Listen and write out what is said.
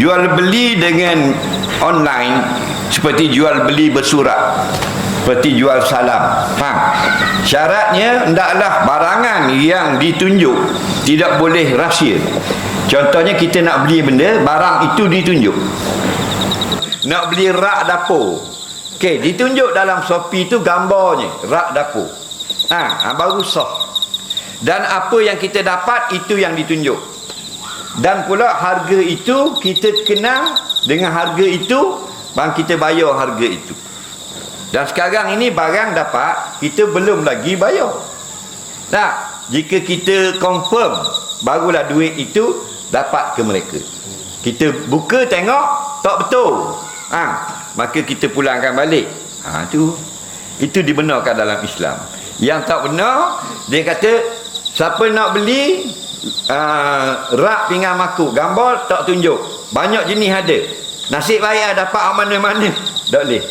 jual beli dengan online seperti jual beli bersurat, seperti jual salam. Syaratnya hendaklah barangan yang ditunjuk tidak boleh rahsia. Contohnya kita nak beli benda, barang itu ditunjuk. Nak beli rak dapur, okey, ditunjuk dalam Shopee tu gambarnya rak dapur. Baru sah. Dan apa yang kita dapat itu yang ditunjuk. Dan pula harga itu kita kenal dengan harga itu, bang kita bayar harga itu. Dan sekarang ini barang dapat, kita belum lagi bayar. Jika kita confirm, barulah duit itu dapat ke mereka. Kita buka tengok tak betul, maka kita pulangkan balik. Itu dibenarkan dalam Islam. Yang tak benar, dia kata siapa nak beli rak pinggan makuk, gambar tak tunjuk, banyak jenis ada, nasib baik dapat mana-mana, tak boleh.